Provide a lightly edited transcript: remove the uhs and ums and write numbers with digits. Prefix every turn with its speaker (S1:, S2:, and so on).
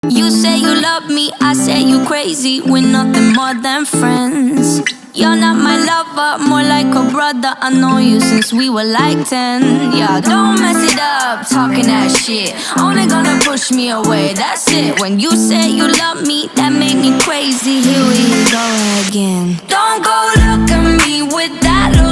S1: You say you love me, I say you crazy. We're nothing more than friends. You're not my lover, more like a brother. I know you since we were like 10. Yeah, don't mess it up, talking that shit. Only gonna push me away, that's it. When you say you love me, that made me crazy. Here we go again. Don't go look at me with that look.